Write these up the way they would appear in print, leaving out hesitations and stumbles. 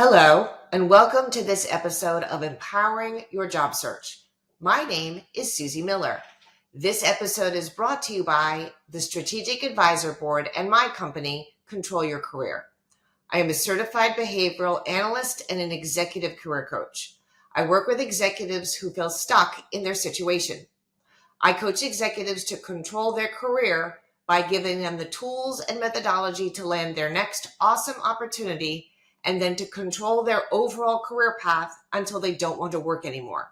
Hello, and welcome to this episode of Empowering Your Job Search. My name is Soozy Miller. This episode is brought to you by the Strategic Advisor Board and my company, Control Your Career. I am a certified behavioral analyst and an executive career coach. I work with executives who feel stuck in their situation. I coach executives to control their career by giving them the tools and methodology to land their next awesome opportunity and then to control their overall career path until they don't want to work anymore.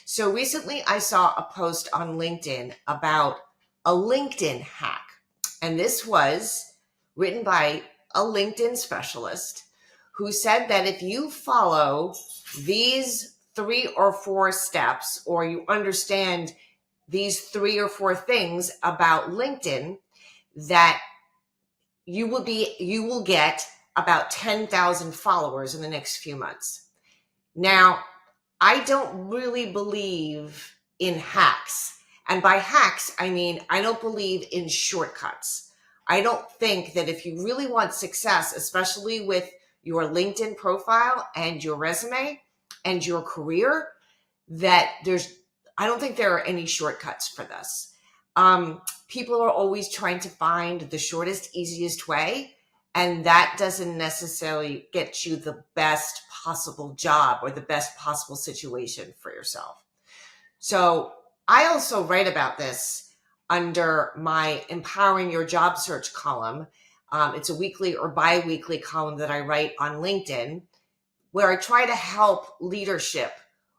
So recently I saw a post on LinkedIn about a LinkedIn hack. And this was written by a LinkedIn specialist who said that if you follow these 3 or 4 steps, or you understand these 3 or 4 things about LinkedIn, that you will get about 10,000 followers in the next few months. Now, I don't really believe in hacks. And by hacks, I mean, I don't believe in shortcuts. I don't think that if you really want success, especially with your LinkedIn profile and your resume and your career, I don't think there are any shortcuts for this. People are always trying to find the shortest, easiest way. And that doesn't necessarily get you the best possible job or the best possible situation for yourself. So I also write about this under my Empowering Your Job Search column. It's a weekly or bi-weekly column that I write on LinkedIn, where I try to help leadership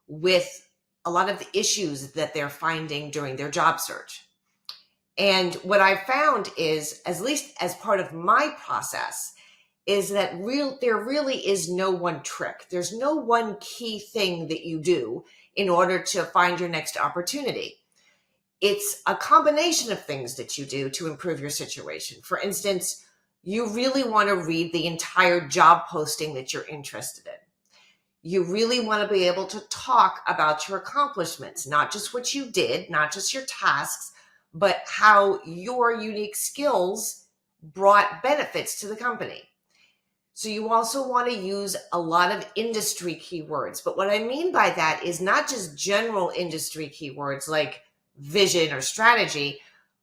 with a lot of the issues that they're finding during their job search. And what I found is, at least as part of my process, is that there really is no one trick. There's no one key thing that you do in order to find your next opportunity. It's a combination of things that you do to improve your situation. For instance, you really want to read the entire job posting that you're interested in. You really want to be able to talk about your accomplishments, not just what you did, not just your tasks, but how your unique skills brought benefits to the company. So you also want to use a lot of industry keywords. But what I mean by that is not just general industry keywords like vision or strategy,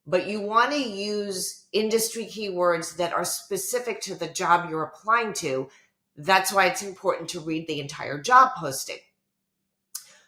but you want to use industry keywords that are specific to the job you're applying to. That's why it's important to read the entire job posting.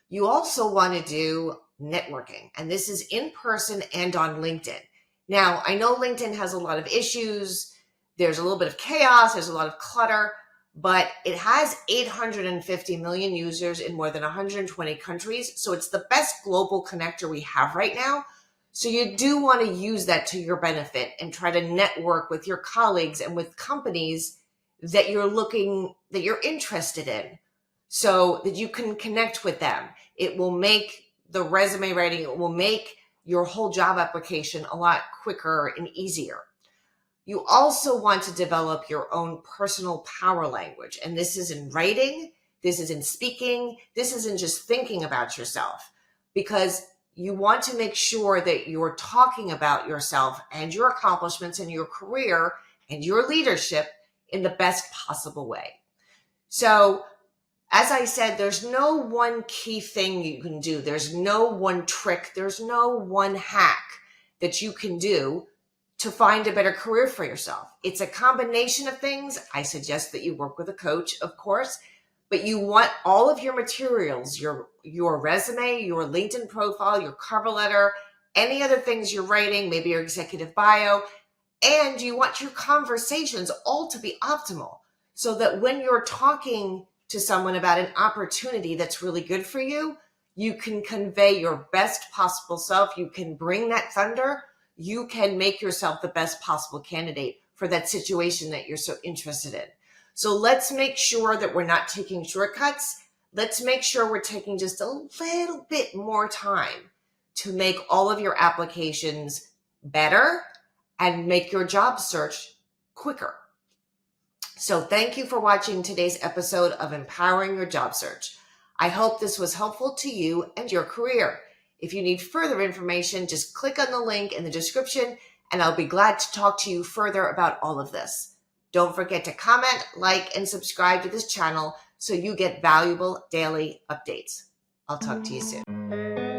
You also want to do networking, and this is in person and on LinkedIn. Now, I know LinkedIn has a lot of issues. There's a little bit of chaos. There's a lot of clutter, but it has 850 million users in more than 120 countries. So it's the best global connector we have right now. So you do want to use that to your benefit and try to network with your colleagues and with companies that you're interested in, so that you can connect with them. It will make the resume writing, it will make your whole job application a lot quicker and easier. You also want to develop your own personal power language. And this is in writing, this is in speaking, this isn't just thinking about yourself, because you want to make sure that you're talking about yourself and your accomplishments and your career and your leadership in the best possible way. So, as I said, there's no one key thing you can do. There's no one trick. There's no one hack that you can do to find a better career for yourself. It's a combination of things. I suggest that you work with a coach, of course, but you want all of your materials, your resume, your LinkedIn profile, your cover letter, any other things you're writing, maybe your executive bio, and you want your conversations all to be optimal, so that when you're talking to someone about an opportunity that's really good for you, you can convey your best possible self. You can bring that thunder. You can make yourself the best possible candidate for that situation that you're so interested in. So let's make sure that we're not taking shortcuts. Let's make sure we're taking just a little bit more time to make all of your applications better and make your job search quicker. So thank you for watching today's episode of Empowering Your Job Search. I hope this was helpful to you and your career. If you need further information, just click on the link in the description, and I'll be glad to talk to you further about all of this. Don't forget to comment, like, and subscribe to this channel so you get valuable daily updates. I'll talk to you soon.